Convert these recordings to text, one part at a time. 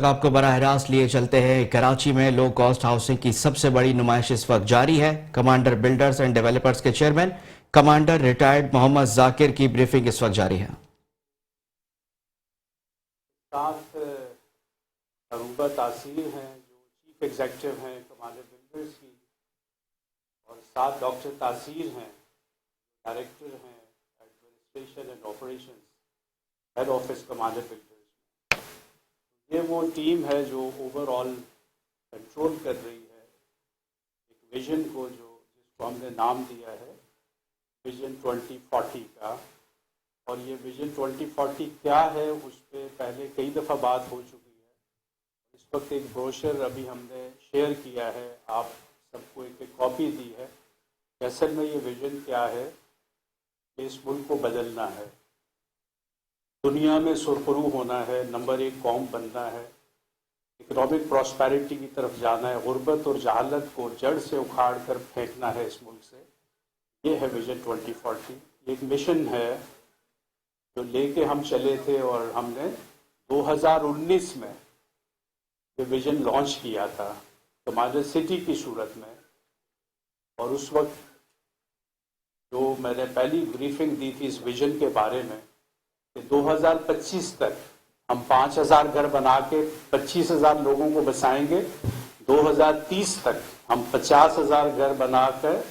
तक आपको बराह रास्त लिए चलते हैं। कराची में लो कॉस्ट हाउसिंग की सबसे बड़ी नुमाइश इस वक्त जारी है। कमांडर बिल्डर्स एंड डेवलपर्स के chairman commander retired Mohammad Zakir की ब्रीफिंग इस वक्त जारी है। साथ अरूबा तासीर हैं जो चीफ एग्जीक्यूटिव हैं कमांडर बिल्डर्स की, और साथ डॉक्टर तासीर हैं डायरेक्टर हैं administration and operations head office commander builders. ये वो टीम है जो ओवरऑल कंट्रोल कर रही है एक विजन को जिसको हमने नाम दिया है विजन 2040 का। और ये विजन 2040 क्या है उस पर पहले कई दफ़ा बात हो चुकी है। इस वक्त एक ब्रोशर अभी हमने शेयर किया है, आप सबको एक कॉपी दी है। असल में ये विजन क्या है, इस मुल्क को बदलना है, दुनिया में सुरखरू होना है, नंबर 1 कौम बनना है, इकोनॉमिक प्रॉस्पेरिटी की तरफ जाना है, गुर्बत और जहालत को जड़ से उखाड़ कर फेंकना है इस मुल्क से। ये है विजन 2040। एक मिशन है जो लेके हम चले थे और हमने 2019 में ये विजन लॉन्च किया था कमांडर सिटी की सूरत में। और उस वक्त जो मैंने पहली ब्रीफिंग दी थी इस विजन के बारे में कि 2025 तक हम 5000 घर बना के 25,000 लोगों को बसाएंगे, 2030 तक हम 50,000 घर बनाकर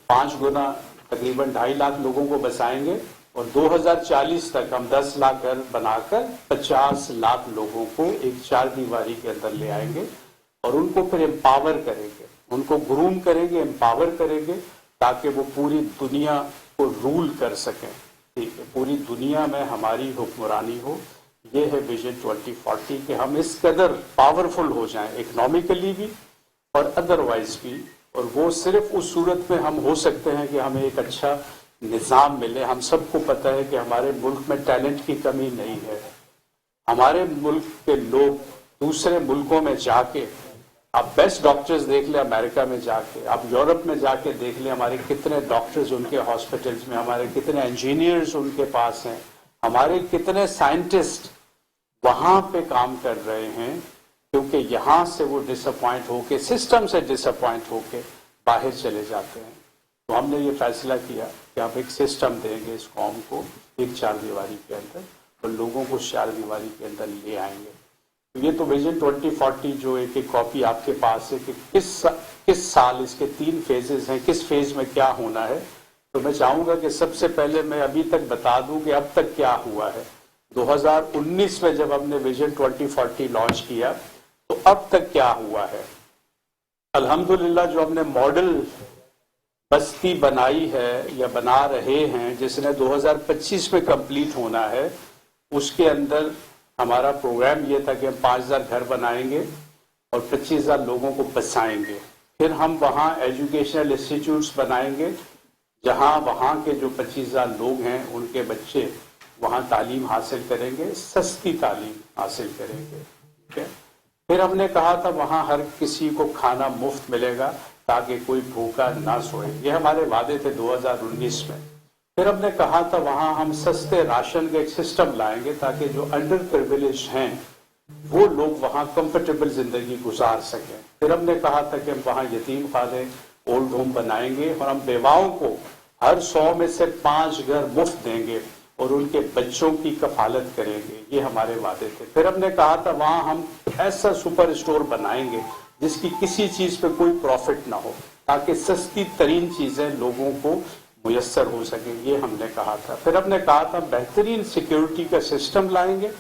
5 गुना तकरीबन 2.5 लाख लोगों को बसाएंगे, और 2040 तक हम 10 लाख घर बनाकर 50 लाख लोगों को एक 4 दीवारी के अंदर ले आएंगे और उनको फिर एम्पावर करेंगे, उनको ग्रूम करेंगे, एम्पावर करेंगे ताकि वो पूरी दुनिया को रूल कर सकें। ठीक है, पूरी दुनिया में हमारी हुक्मरानी हो। ये है विजन 2040 कि हम इस कदर पावरफुल हो जाएं इकोनॉमिकली भी और अदरवाइज भी। और वो सिर्फ उस सूरत में हम हो सकते हैं कि हमें एक अच्छा निज़ाम मिले। हम सबको पता है कि हमारे मुल्क में टैलेंट की कमी नहीं है। हमारे मुल्क के लोग दूसरे मुल्कों में जाके, आप बेस्ट डॉक्टर्स देख लें अमेरिका में जाके, आप यूरोप में जाके देख लें हमारे कितने डॉक्टर्स उनके हॉस्पिटल्स में, हमारे कितने इंजीनियर्स उनके पास हैं, हमारे कितने साइंटिस्ट वहाँ पे काम कर रहे हैं, क्योंकि यहाँ से वो डिसअपॉइंट होके, सिस्टम से डिसअपॉइंट होके बाहर चले जाते हैं। तो हमने ये फैसला किया कि आप एक सिस्टम देंगे इस कौम को एक 4 दीवारी के अंदर और लोगों को 4 दीवारी के अंदर ले आएंगे। ये तो विजन 2040 जो एक कॉपी आपके पास है कि किस साल इसके 3 फेजेस हैं, किस फेज में क्या होना है। तो मैं चाहूँगा कि सबसे पहले मैं अभी तक बता दूं कि अब तक क्या हुआ है। 2019 में जब हमने विजन 2040 लॉन्च किया तो अब तक क्या हुआ है। अल्हम्दुलिल्लाह जो हमने मॉडल बस्ती बनाई है या बना रहे हैं, जिसने 2025 में कंप्लीट होना है, उसके अंदर हमारा प्रोग्राम ये था कि हम 5000 घर बनाएंगे और 25,000 लोगों को बसाएंगे। फिर हम वहाँ एजुकेशनल इंस्टीट्यूट्स बनाएंगे जहाँ वहाँ के जो 25,000 लोग हैं उनके बच्चे वहाँ तालीम हासिल करेंगे, सस्ती तालीम हासिल करेंगे। ठीक है। फिर हमने कहा था वहाँ हर किसी को खाना मुफ्त मिलेगा ताकि कोई भूखा ना सोए। ये हमारे वादे थे 2019 में। फिर हमने कहा था वहाँ हम सस्ते राशन का एक सिस्टम लाएंगे ताकि जो अंडर प्रिविलेज हैं वो लोग वहाँ कंफर्टेबल जिंदगी गुजार सकें। फिर हमने कहा था कि हम वहाँ यतीम खाने, ओल्ड होम बनाएंगे और हम बेवाओं को हर 100 में से 5 घर मुफ्त देंगे और उनके बच्चों की कफालत करेंगे। ये हमारे वादे थे। फिर हमने कहा था वहाँ हम ऐसा सुपर स्टोर बनाएंगे जिसकी किसी चीज पे कोई प्रॉफिट ना हो ताकि सस्ती तरीन चीजें लोगों को मुयस्सर हो सके। ये हमने कहा था। फिर हमने कहा था बेहतरीन सिक्योरिटी का सिस्टम लाएंगे,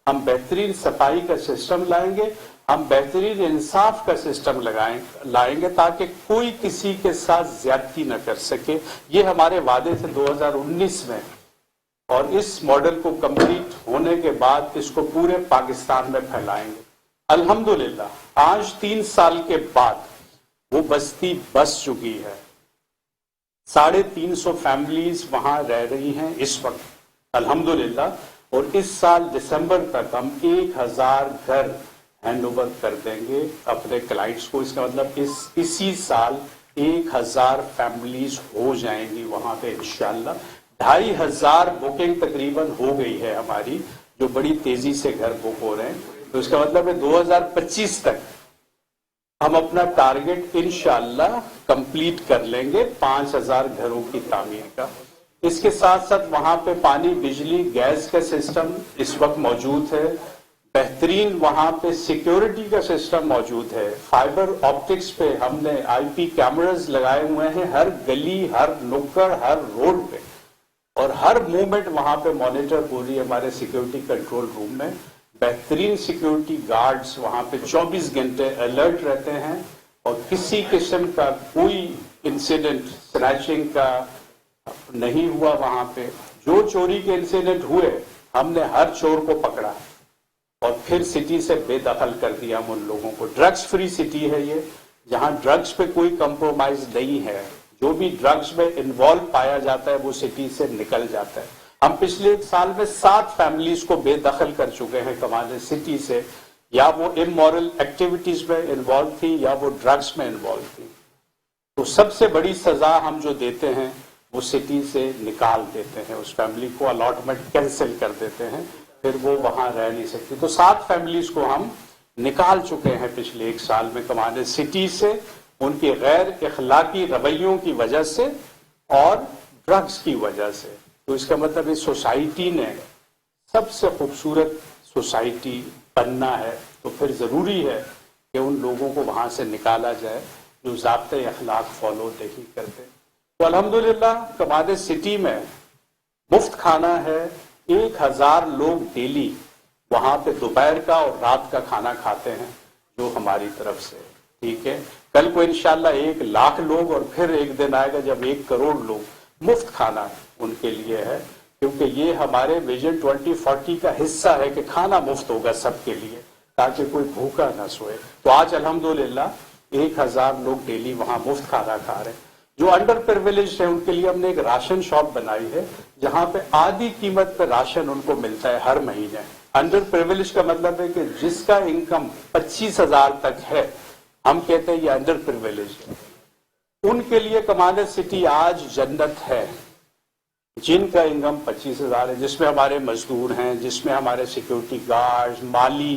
हम बेहतरीन सफाई का सिस्टम लाएंगे, हम बेहतरीन इंसाफ का सिस्टम लाएंगे ताकि कोई किसी के साथ ज्यादती न कर सके। ये हमारे वादे थे 2019 में। और इस मॉडल को कंप्लीट होने के बाद इसको पूरे पाकिस्तान में फैलाएंगे। अल्हम्दुलिल्लाह आज 3 साल के बाद वो बस्ती बस चुकी है। 350 फैमिलीज वहां रह रही हैं इस वक्त अल्हम्दुलिल्लाह। और इस साल दिसंबर तक हम 1000 घर हैंड ओवर कर देंगे अपने क्लाइंट्स को। इसका मतलब इसी साल 1000 फैमिलीज हो जाएंगी वहां पे इंशाल्लाह। 2500 बुकिंग तकरीबन हो गई है हमारी, जो बड़ी तेजी से घर बुक हो रहे हैं। तो इसका मतलब है 2025 तक हम अपना टारगेट इंशाअल्लाह कंप्लीट कर लेंगे 5000 घरों की तामीर का। इसके साथ साथ वहां पे पानी, बिजली, गैस का सिस्टम इस वक्त मौजूद है। बेहतरीन वहां पे सिक्योरिटी का सिस्टम मौजूद है। फाइबर ऑप्टिक्स पे हमने आईपी कैमरास लगाए हुए हैं हर गली, हर नुक्कड़, हर रोड पे, और हर मूवमेंट वहां पे मॉनिटर हो रही है हमारे सिक्योरिटी कंट्रोल रूम में। बेहतरीन सिक्योरिटी गार्ड्स वहां पे 24 घंटे अलर्ट रहते हैं और किसी किस्म का कोई इंसिडेंट स्नैचिंग का नहीं हुआ। वहां पे जो चोरी के इंसिडेंट हुए हमने हर चोर को पकड़ा और फिर सिटी से बेदखल कर दिया हम उन लोगों को। ड्रग्स फ्री सिटी है ये, जहां ड्रग्स पे कोई कंप्रोमाइज नहीं है। जो भी ड्रग्स में इन्वॉल्व पाया जाता है वो सिटी से निकल जाता है। हम पिछले 1 साल में 7 फैमिलीज को बेदखल कर चुके हैं कमांडर सिटी से, या वो इमोरल एक्टिविटीज में इन्वॉल्व थी या वो ड्रग्स में इन्वॉल्व थी। तो सबसे बड़ी सजा हम जो देते हैं वो सिटी से निकाल देते हैं, उस फैमिली को अलॉटमेंट कैंसिल कर देते हैं, फिर वो वहां रह नहीं सकती। तो 7 फैमिलीज को हम निकाल चुके हैं पिछले 1 साल में कमांडर सिटी से, उनके गैर इखलाकी रवैयों की वजह से और ड्रग्स की वजह से। तो इसका मतलब इस सोसाइटी ने सबसे खूबसूरत सोसाइटी बनना है, तो फिर जरूरी है कि उन लोगों को वहां से निकाला जाए जो ज़ाब्ते अखलाक फॉलो नहीं करते। तो अल्हम्दुलिल्लाह कमांडर सिटी में मुफ्त खाना है। 1000 लोग डेली वहां पे दोपहर का और रात का खाना खाते हैं जो हमारी तरफ से, ठीक है। कल को इंशाल्लाह 1 लाख लोग, और फिर एक दिन आएगा जब 1 करोड़ लोग मुफ्त खाना उनके लिए है, क्योंकि ये हमारे विजन 2040 का हिस्सा है कि खाना मुफ्त होगा सबके लिए ताकि कोई भूखा ना सोए। तो आज अल्हम्दुलिल्लाह 1000 लोग डेली वहां मुफ्त खाना खा रहे हैं। जो अंडर प्रिविलेज है उनके लिए हमने एक राशन शॉप बनाई है जहां पे आधी कीमत पे राशन उनको मिलता है हर महीने। अंडर प्रिविलेज का मतलब है कि जिसका इनकम 25,000 तक है, हम कहते हैं ये अंडर प्रिविलेज है, उनके लिए कमांडर सिटी आज जन्नत है। जिनका इनकम 25,000 है, जिसमें हमारे मजदूर हैं, जिसमें हमारे सिक्योरिटी गार्ड्स, माली,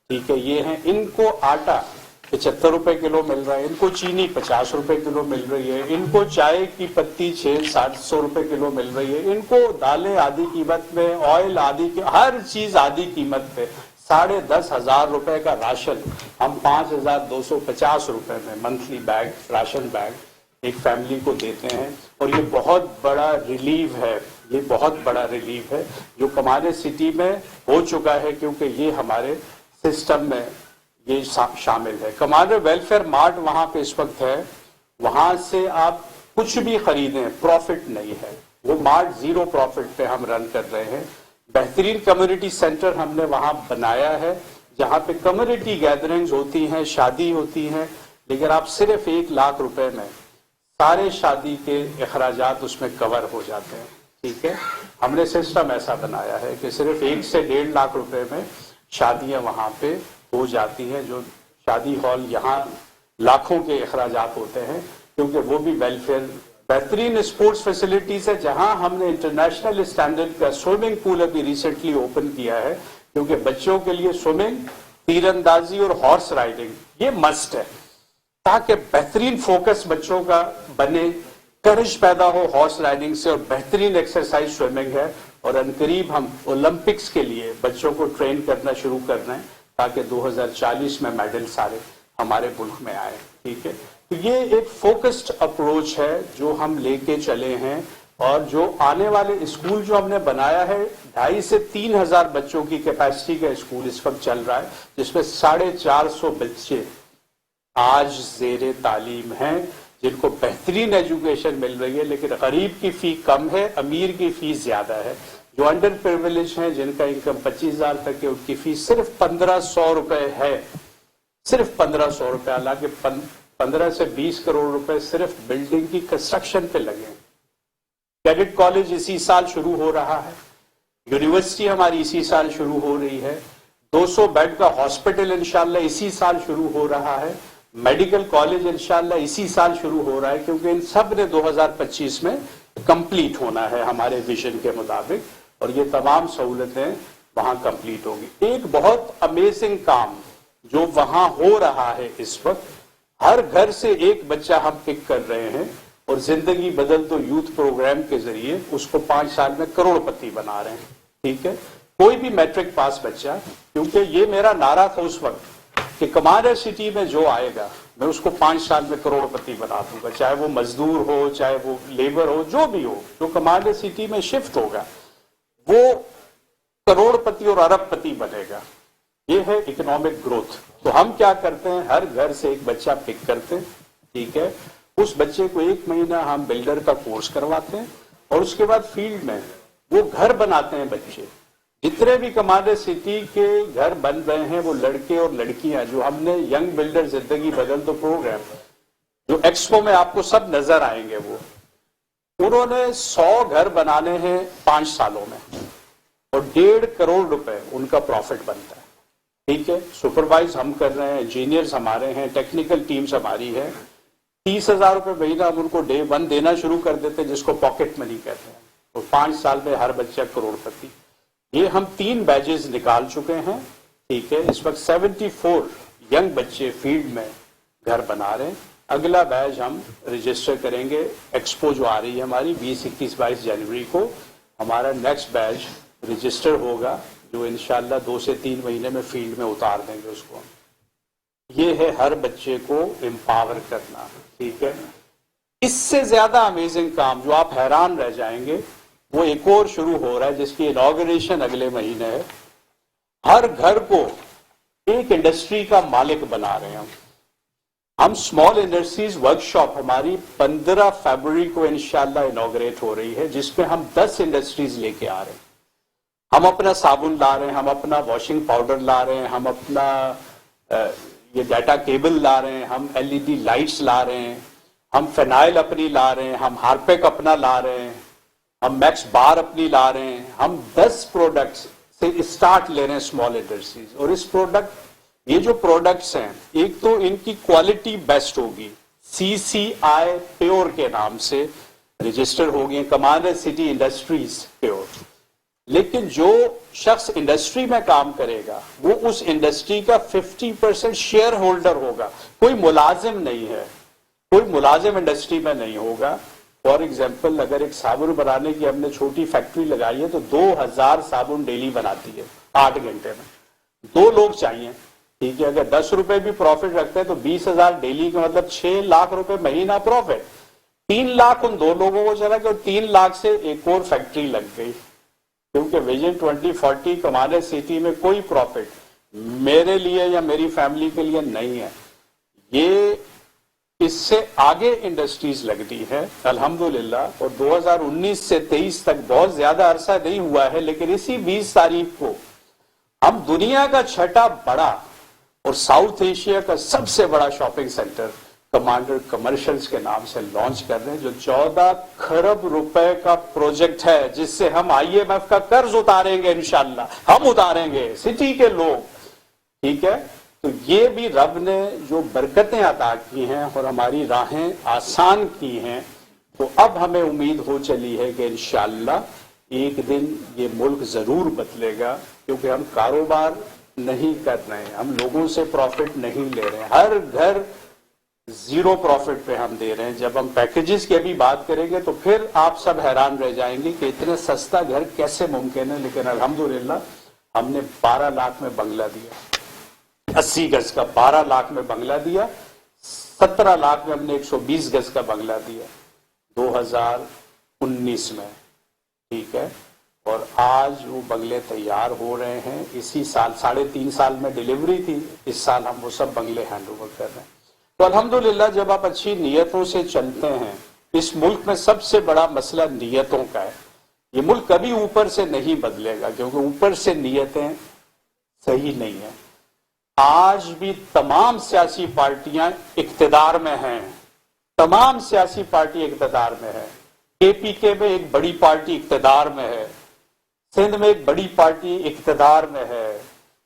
ठीक है, ये हैं, इनको आटा 75 रुपए किलो मिल रहा है, इनको चीनी 50 रुपए किलो मिल रही है, इनको चाय की पत्ती 600-700 रुपए किलो मिल रही है, इनको दालें आधी कीमत में, ऑयल आधी, हर चीज आधी कीमत पे। 10,500 रुपए का राशन हम 5,250 रुपए में मंथली बैग, राशन बैग एक फैमिली को देते हैं। और ये बहुत बड़ा रिलीफ है, ये बहुत बड़ा रिलीफ है जो कमांडर सिटी में हो चुका है, क्योंकि ये हमारे सिस्टम में ये शामिल है। कमांडर वेलफेयर मार्ट वहां पे इस वक्त है, वहां से आप कुछ भी खरीदें, प्रॉफिट नहीं है, वो मार्ट 0 प्रॉफिट पे हम रन कर रहे हैं। बेहतरीन कम्युनिटी सेंटर हमने वहां बनाया है जहां पे कम्युनिटी गैदरिंग्स होती हैं, शादी होती हैं, लेकिन आप सिर्फ 1 लाख रुपए में सारे शादी के अखराजात उसमें कवर हो जाते हैं, ठीक है। हमने सिस्टम ऐसा बनाया है कि सिर्फ 1 से 1.5 लाख रुपए में शादियां वहां पे हो जाती हैं। जो शादी हॉल यहाँ लाखों के अखराजात होते हैं, क्योंकि वो भी वेलफेयर। बेहतरीन स्पोर्ट्स फैसिलिटीज है जहां हमने इंटरनेशनल स्टैंडर्ड का स्विमिंग पूल अभी रिसेंटली ओपन किया है, क्योंकि बच्चों के लिए स्विमिंग, तीरंदाजी और हॉर्स राइडिंग ये मस्ट है, ताकि बेहतरीन फोकस बच्चों का बने, करेज पैदा हो हॉर्स राइडिंग से, और बेहतरीन एक्सरसाइज स्विमिंग है। और अनकरीब हम ओलंपिक्स के लिए बच्चों को ट्रेन करना शुरू कर रहे हैं ताकि 2040 में मेडल सारे हमारे मुल्क में आए, ठीक है। तो ये एक फोकस्ड अप्रोच है जो हम लेके चले हैं, और जो आने वाले स्कूल जो हमने बनाया है, 2,500 से 3,000 बच्चों की कैपेसिटी का स्कूल इस वक्त चल रहा है, जिसमें 450 बच्चे आज ज़ेरे तालीम हैं, जिनको बेहतरीन एजुकेशन मिल रही है, लेकिन गरीब की फी कम है, अमीर की फीस ज्यादा है। जो अंडर प्रिविलेज हैं, जिनका इनकम 25,000 तक है, उनकी फीस सिर्फ 1,500 रुपए है, सिर्फ 1,500 रुपए। हालांकि 15 से 20 करोड़ रुपए सिर्फ बिल्डिंग की कंस्ट्रक्शन पे लगे। कैडेट कॉलेज इसी साल शुरू हो रहा है, यूनिवर्सिटी हमारी इसी साल शुरू हो रही है, 200 बेड का हॉस्पिटल इंशाल्लाह इसी साल शुरू हो रहा है, मेडिकल कॉलेज इंशाल्लाह इसी साल शुरू हो रहा है, क्योंकि इन सब ने 2025 में कंप्लीट होना है हमारे विजन के मुताबिक। और ये तमाम सहूलतें वहाँ कंप्लीट होगी। एक बहुत अमेजिंग काम जो वहाँ हो रहा है इस वक्त, हर घर से एक बच्चा हम पिक कर रहे हैं और जिंदगी बदल दो यूथ प्रोग्राम के जरिए उसको 5 साल में करोड़पति बना रहे हैं। ठीक है, कोई भी मैट्रिक पास बच्चा, क्योंकि ये मेरा नारा था उस वक्त कि कमांडर सिटी में जो आएगा मैं उसको 5 साल में करोड़पति बना दूंगा, चाहे वो मजदूर हो, चाहे वो लेबर हो, जो भी हो, जो कमांडर सिटी में शिफ्ट होगा वो करोड़पति और अरबपति बनेगा। ये है इकोनॉमिक ग्रोथ। तो हम क्या करते हैं, हर घर से एक बच्चा पिक करते हैं। ठीक है, उस बच्चे को 1 महीना हम बिल्डर का कोर्स करवाते हैं और उसके बाद फील्ड में वो घर बनाते हैं। बच्चे जितने भी कमांडर सिटी के घर बन रहे हैं वो लड़के और लड़कियां, जो हमने यंग बिल्डर जिंदगी बदल दो प्रोग्राम जो एक्सपो में आपको सब नजर आएंगे, वो उन्होंने 100 घर बनाने हैं 5 सालों में और 1.5 करोड़ रुपए उनका प्रॉफिट बनता है। ठीक है, सुपरवाइज हम कर रहे हैं, इंजीनियर्स हमारे हैं, टेक्निकल टीम्स हमारी है। 30,000 रुपए महीना हम उनको डे 1 देना शुरू कर देते हैं, जिसको पॉकेट मनी कहते हैं, और 5 साल में हर बच्चा करोड़पति। ये हम 3 बैचेस निकाल चुके हैं। ठीक है, इस वक्त 74 यंग बच्चे फील्ड में घर बना रहे हैं। अगला बैच हम रजिस्टर करेंगे, एक्सपो जो आ रही है हमारी 20, 21, 22 जनवरी को, हमारा नेक्स्ट बैच रजिस्टर होगा जो इंशाल्लाह 2 से 3 महीने में फील्ड में उतार देंगे उसको। ये है हर बच्चे को एम्पावर करना। ठीक है, इससे ज्यादा अमेजिंग काम जो आप हैरान रह जाएंगे वो एक और शुरू हो रहा है, जिसकी इनॉग्रेशन अगले महीने है। हर घर को एक इंडस्ट्री का मालिक बना रहे हैं हम स्मॉल इंडस्ट्रीज वर्कशॉप हमारी 15 फरवरी को इंशाल्लाह इनॉग्रेट हो रही है, जिसमें हम 10 इंडस्ट्रीज लेके आ रहे हैं। हम अपना साबुन ला रहे हैं, हम अपना वॉशिंग पाउडर ला रहे हैं, हम अपना ये डाटा केबल ला रहे हैं, हम एलईडी लाइट्स ला रहे हैं, हम फिनाइल अपनी ला रहे हैं, हम हार्पिक अपना ला रहे हैं, हम मैक्स बार अपनी ला रहे हैं। हम 10 प्रोडक्ट्स से स्टार्ट ले रहे हैं स्मॉल इंडस्ट्रीज। और इस प्रोडक्ट, ये जो प्रोडक्ट्स हैं, एक तो इनकी क्वालिटी बेस्ट होगी, CCI प्योर के नाम से रजिस्टर होगी, कमांडर सिटी इंडस्ट्रीज प्योर। लेकिन जो शख्स इंडस्ट्री में काम करेगा वो उस इंडस्ट्री का 50% शेयर होल्डर होगा। कोई मुलाजिम नहीं है, कोई मुलाजिम इंडस्ट्री में नहीं होगा। फॉर एग्जाम्पल, अगर एक साबुन बनाने की हमने छोटी फैक्ट्री लगाई है तो 2000 साबुन डेली बनाती है 8 घंटे में, 2 लोग चाहिए। ठीक है, अगर 10 रुपए भी प्रॉफिट रखते हैं तो 20,000 डेली का मतलब 6 लाख रुपए महीना प्रॉफिट। 3 लाख उन 2 लोगों को चला गया और 3 लाख से एक और फैक्ट्री लग गई। क्योंकि विजन 2040 कमांडर सिटी में कोई प्रॉफिट मेरे लिए या मेरी फैमिली के लिए नहीं है, ये इससे आगे इंडस्ट्रीज लगती है अल्हम्दुलिल्लाह। और 2019 से 23 तक बहुत ज्यादा अरसा नहीं हुआ है, लेकिन इसी 20 तारीख को हम दुनिया का 6ठा बड़ा और साउथ एशिया का सबसे बड़ा शॉपिंग सेंटर कमांडर कमर्शियल्स के नाम से लॉन्च कर रहे हैं, जो 14 खरब रुपए का प्रोजेक्ट है, जिससे हम IMF का कर्ज उतारेंगे इंशाल्लाह, हम उतारेंगे, सिटी के लोग। ठीक है, तो ये भी रब ने जो बरकतें अता की हैं और हमारी राहें आसान की हैं, तो अब हमें उम्मीद हो चली है कि इंशाल्लाह एक दिन ये मुल्क जरूर बदलेगा। क्योंकि हम कारोबार नहीं कर रहे हैं, हम लोगों से प्रॉफिट नहीं ले रहे हैं, हर घर 0 प्रॉफिट पे हम दे रहे हैं। जब हम पैकेजेस की अभी बात करेंगे तो फिर आप सब हैरान रह जाएंगे कि इतने सस्ता घर कैसे मुमकिन है। लेकिन अल्हम्दुलिल्लाह हमने 12 लाख में बंगला दिया, 80 गज का 12 लाख में बंगला दिया, 17 लाख में हमने 120 गज का बंगला दिया 2019 में। ठीक है, और आज वो बंगले तैयार हो रहे हैं। इसी साल 3.5 साल में डिलीवरी थी, इस साल हम वो सब बंगले हैंड ओवर कर रहे हैं। तो अल्हम्दुलिल्लाह जब आप अच्छी नीयतों से चलते हैं, इस मुल्क में सबसे बड़ा मसला नीयतों का है। ये मुल्क कभी ऊपर से नहीं बदलेगा, क्योंकि ऊपर से नीयतें सही नहीं है। आज भी तमाम सियासी पार्टियां इक्तदार में हैं, तमाम सियासी पार्टी इक्तदार में है। KPK में एक बड़ी पार्टी इक्तदार में है, सिंध में एक बड़ी पार्टी इक्तदार में है,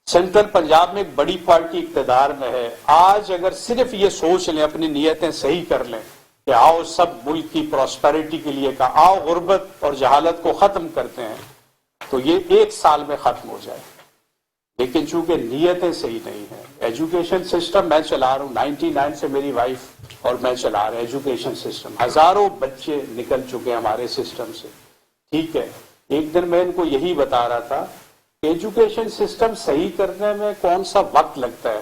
सेंट्रल पंजाब में एक बड़ी पार्टी इक्तदार में है। आज अगर सिर्फ ये सोच लें, अपनी नीयतें सही कर लें कि आओ सब मुल्क की प्रॉस्पेरिटी के लिए का, आओ गुर्बत और जहालत को खत्म करते हैं, تو یہ 1 سال میں ختم ہو جائے. لیکن چونکہ نیتیں صحیح نہیں ہیں. ایجوکیشن سسٹم میں چلا رہا ہوں 99 سے, میری وائف اور میں چلا رہے ہیں ایجوکیشن سسٹم. ہزاروں بچے نکل چکے ہیں ہمارے سسٹم سے. ٹھیک ہے, ایک دن میں ان کو یہی بتا رہا تھا کہ ایجوکیشن سسٹم صحیح کرنے میں کون سا وقت لگتا ہے.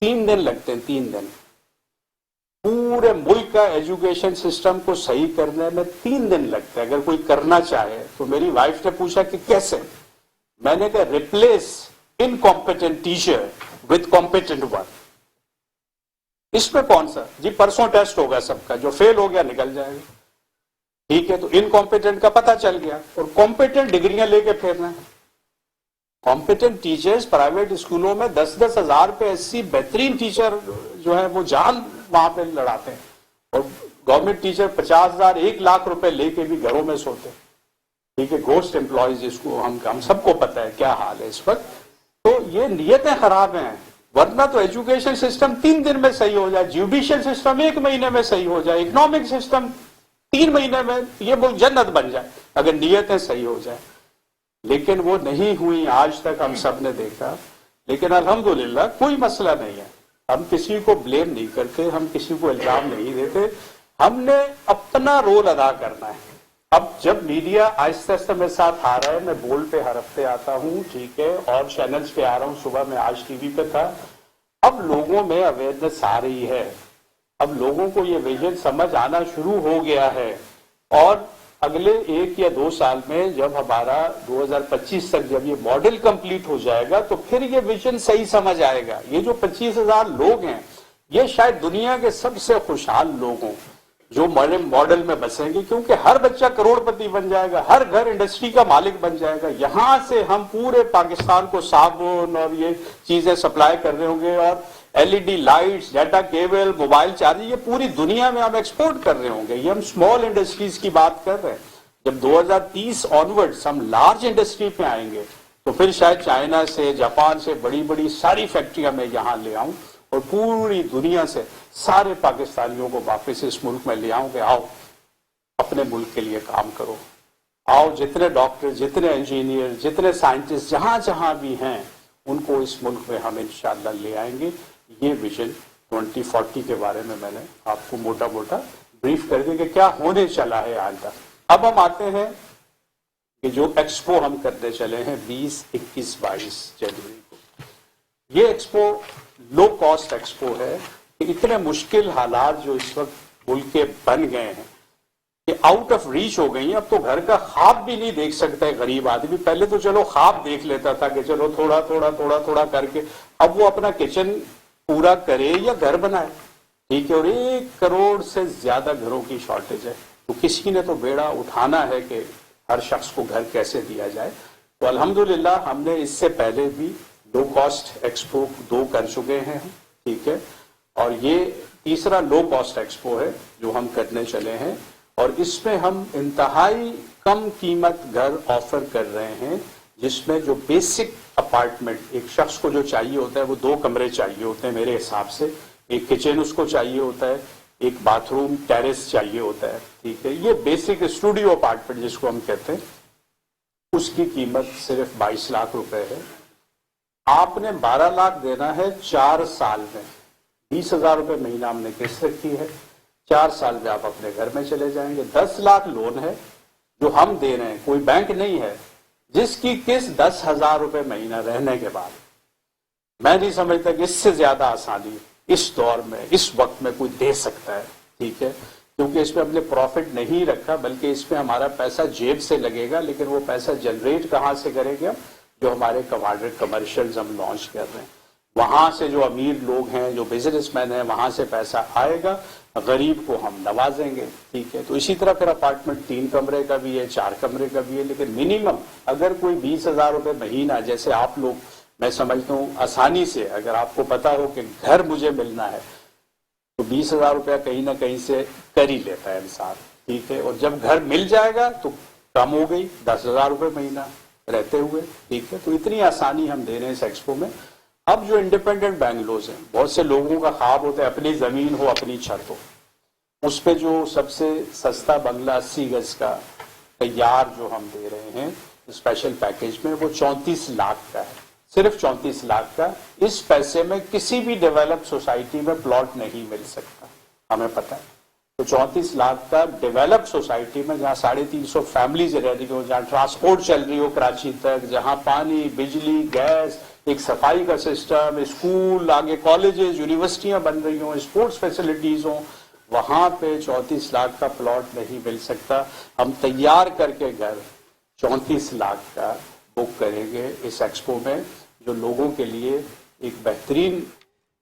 3 دن لگتے ہیں, 3 دن. پورے ملک کا ایجوکیشن سسٹم کو صحیح کرنے میں 3 دن لگتے ہیں اگر کوئی کرنا چاہے. تو میری وائف نے پوچھا کہ کیسے. میں نے کہا replace incompetent teacher with competent one. اس میں کون سا جی, پرسوں ٹیسٹ ہوگا سب کا, جو فیل ہو گیا نکل جائے گا. ٹھیک ہے, تو انکمپیٹنٹ کا پتہ چل گیا, اور کمپیٹنٹ ڈگریاں لے کے پھرنا ہے. کمپیٹنٹ ٹیچرز پرائیویٹ اسکولوں میں 10-10 ہزار پہ ایسی بہترین ٹیچر جو ہے وہ جان وہاں پہ لڑاتے ہیں, اور گورنمنٹ ٹیچر 50,000 1 لاکھ روپے لے کے بھی گھروں میں سوتے. ٹھیک ہے, گھوسٹ امپلائیز جس کو ہم سب کو پتہ ہے کیا حال ہے اس وقت. تو یہ نیتیں خراب ہیں. ورنہ تو ایجوکیشن سسٹم 3 دن میں صحیح ہو جائے, جوڈیشل سسٹم 1 مہینے میں صحیح ہو جائے, اکنامک سسٹم 3 مہینے میں, یہ ملک جنت بن جائے اگر نیتیں صحیح ہو جائیں. لیکن وہ نہیں ہوئی آج تک, ہم سب نے دیکھا. لیکن الحمدللہ کوئی مسئلہ نہیں ہے. ہم کسی کو بلیم نہیں کرتے, ہم کسی کو الزام نہیں دیتے. ہم نے اپنا رول ادا کرنا ہے. اب جب میڈیا آہستہ آہستہ میرے ساتھ آ رہا ہے, میں بول پہ ہر ہفتے آتا ہوں, ٹھیک ہے, اور چینلز پہ آ رہا ہوں. صبح میں آج ٹی وی پہ تھا. اب لوگوں میں اویئرنیس آ رہی ہے, اب لوگوں کو یہ ویژن سمجھ آنا شروع ہو گیا ہے. اور اگلے 1 یا 2 سال میں جب ہمارا 2025 تک جب یہ ماڈل کمپلیٹ ہو جائے گا تو پھر یہ ویژن صحیح سمجھ آئے گا. یہ جو 25,000 لوگ ہیں, یہ شاید دنیا کے سب سے خوشحال لوگ ہوں جو ماڈل میں بسیں گے, کیونکہ ہر بچہ کروڑ پتی بن جائے گا, ہر گھر انڈسٹری کا مالک بن جائے گا. یہاں سے ہم پورے پاکستان کو صابن اور یہ چیزیں سپلائی کر رہے ہوں گے, اور LED lights, data cable, mobile charger, یہ پوری دنیا میں ہم ایکسپورٹ کر رہے ہوں گے. یہ ہم اسمال انڈسٹریز کی بات کر رہے ہیں. جب 2030 آنورڈز ہم لارج انڈسٹری پہ آئیں گے تو پھر شاید چائنا سے, جاپان سے بڑی بڑی ساری فیکٹریاں میں یہاں لے آؤں, اور پوری دنیا سے سارے پاکستانیوں کو واپس اس ملک میں لے آؤں کہ آؤ اپنے ملک کے لیے کام کرو. آؤ, جتنے ڈاکٹر, جتنے انجینئر, جتنے سائنٹسٹ جہاں جہاں بھی ہیں, ان کو اس ملک میں ہم انشاءاللہ لے آئیں گے. یہ ویژن 2040 کے بارے میں نے آپ کو موٹا موٹا بریف کر دیا کہ کیا ہونے چلا ہے آج تک. اب ہم آتے ہیں کہ جو ایکسپو ہم کرنے چلے ہیں 20, 21, 22 جنوری کو. یہ ایکسپو لو کاسٹ ایکسپو ہے. کہ اتنے مشکل حالات جو اس وقت ملک کے بن گئے ہیں کہ آؤٹ آف ریچ ہو گئی ہیں. اب تو گھر کا خواب بھی نہیں دیکھ سکتا ہے غریب آدمی. پہلے تو چلو خواب دیکھ لیتا تھا کہ چلو تھوڑا تھوڑا تھوڑا تھوڑا کر کے اب وہ اپنا کچن پورا کرے یا گھر بنائے. ٹھیک ہے, اور 1 کروڑ سے زیادہ گھروں کی شارٹیج ہے. تو کسی نے تو بیڑا اٹھانا ہے کہ ہر شخص کو گھر کیسے دیا جائے. تو الحمدللہ ہم نے اس سے پہلے بھی لو کاسٹ ایکسپو 2 کر چکے ہیں. ٹھیک ہے, اور یہ تیسرا لو کاسٹ ایکسپو ہے جو ہم کرنے چلے ہیں. اور اس میں ہم انتہائی کم قیمت گھر آفر کر رہے ہیں, جس میں جو بیسک اپارٹمنٹ ایک شخص کو جو چاہیے ہوتا ہے وہ 2 کمرے چاہیے ہوتے ہیں میرے حساب سے. ایک کچن اس کو چاہیے ہوتا ہے, ایک باتھ روم ٹیرس چاہیے ہوتا ہے. ٹھیک ہے, یہ بیسک اسٹوڈیو اپارٹمنٹ جس کو ہم کہتے ہیں, اس کی قیمت صرف 22 لاکھ روپے ہے. آپ نے 12 لاکھ دینا ہے 4 سال میں. 20,000 روپے مہینہ ہم نے قسط رکھی ہے. 4 سال میں آپ اپنے گھر میں چلے جائیں گے. 10 لاکھ لون ہے جو ہم دے رہے ہیں, کوئی بینک نہیں ہے, جس کی قسط 10,000 روپے مہینہ رہنے کے بعد. میں نہیں سمجھتا کہ اس سے زیادہ آسانی اس دور میں اس وقت میں کوئی دے سکتا ہے. ٹھیک ہے, کیونکہ اس میں ہم نے پروفٹ نہیں رکھا, بلکہ اس میں ہمارا پیسہ جیب سے لگے گا. لیکن وہ پیسہ جنریٹ کہاں سے کریں گے ہم, جو ہمارے کمرشلز ہم لانچ کر رہے ہیں وہاں سے. جو امیر لوگ ہیں, جو بزنس مین ہیں, وہاں سے پیسہ آئے گا, غریب کو ہم نوازیں گے. ٹھیک ہے, تو اسی طرح پھر اپارٹمنٹ 3 کمرے کا بھی ہے, 4 کمرے کا بھی ہے. لیکن منیمم اگر کوئی 20,000 روپے مہینہ, جیسے آپ لوگ, میں سمجھتا ہوں آسانی سے اگر آپ کو پتا ہو کہ گھر مجھے ملنا ہے تو 20,000 روپیہ کہیں نہ کہیں سے کر ہی لیتا ہے انسان. ٹھیک ہے, اور جب گھر مل جائے گا تو کم ہو گئی 10,000 روپے مہینہ رہتے ہوئے. ٹھیک ہے, تو اتنی آسانی ہم دے رہے ہیں اس ایکسپو میں. اب جو انڈیپینڈنٹ بینگلوز ہیں, بہت سے لوگوں کا خواب ہوتا ہے اپنی زمین ہو, اپنی چھت ہو. اس پہ جو سب سے سستا بنگلہ 80 گز کا تیار جو ہم دے رہے ہیں स्पेशल पैकेज में वो 34 लाख का है, सिर्फ 34 लाख का। इस पैसे में किसी भी डेवलप्ड सोसाइटी में प्लॉट नहीं मिल सकता, हमें पता है। तो 34 लाख का डेवलप्ड सोसाइटी में जहाँ 350 फैमिलीज रह रही हो, जहाँ ट्रांसपोर्ट चल रही हो कराची तक, जहाँ पानी, बिजली, गैस, एक सफाई का सिस्टम, स्कूल, आगे कॉलेजेस, यूनिवर्सिटियां बन रही हो, स्पोर्ट्स फैसिलिटीज हो, वहां पे 34 लाख का प्लॉट नहीं मिल सकता। हम तैयार करके घर 34 लाख का बुक करेंगे इस एक्सपो में, जो लोगों के लिए एक बेहतरीन।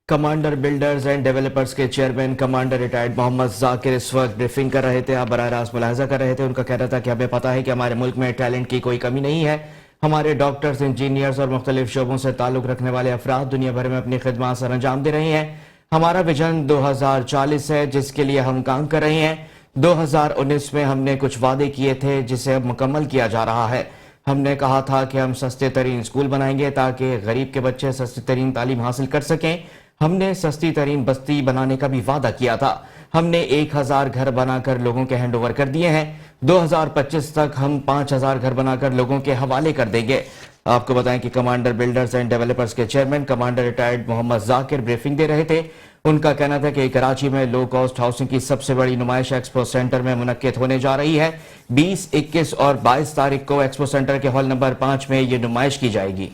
कमांडर बिल्डर्स एंड डेवलपर्स के chairman commander retired Mohammad Zakir इस वक्त ब्रीफिंग कर रहे थे। आप बराह रास्त मुलाहजा कर रहे थे। उनका कहना था कि हमें पता है कि हमारे मुल्क में टैलेंट की कोई कमी नहीं है। हमारे डॉक्टर्स, इंजीनियर्स और मुख्तलिफ शोबों से ताल्लुक रखने वाले अफराद दुनिया भर में अपनी खिदमत सर अंजाम दे रहे हैं। हमारा विजन 2040 है, जिसके लिए हम काम कर रहे हैं। 2019 में हमने कुछ वादे किए थे, जिसे अब मुकम्मल किया जा रहा है। हमने कहा था कि हम सस्ते तरीन स्कूल बनाएंगे ताकि गरीब के बच्चे सस्ती तरीन तालीम हासिल कर सकें। हमने सस्ती तरीन बस्ती बनाने का भी वादा किया था। हमने 1000 घर बनाकर लोगों के हैंड ओवर कर दिए हैं। 2025 तक हम 5000 घर बनाकर लोगों के हवाले कर देंगे। आपको बताएं कि कमांडर बिल्डर्स एंड डेवलपर्स के chairman commander retired Mohammad Zakir briefing दे रहे थे। उनका कहना था कि कराची में लो कॉस्ट हाउसिंग की सबसे बड़ी नुमाइश एक्सपो सेंटर में मुनक्किद होने जा रही है। 20, 21 और 22 तारीख को एक्सपो सेंटर के हॉल नंबर 5 में ये नुमाइश की जाएगी।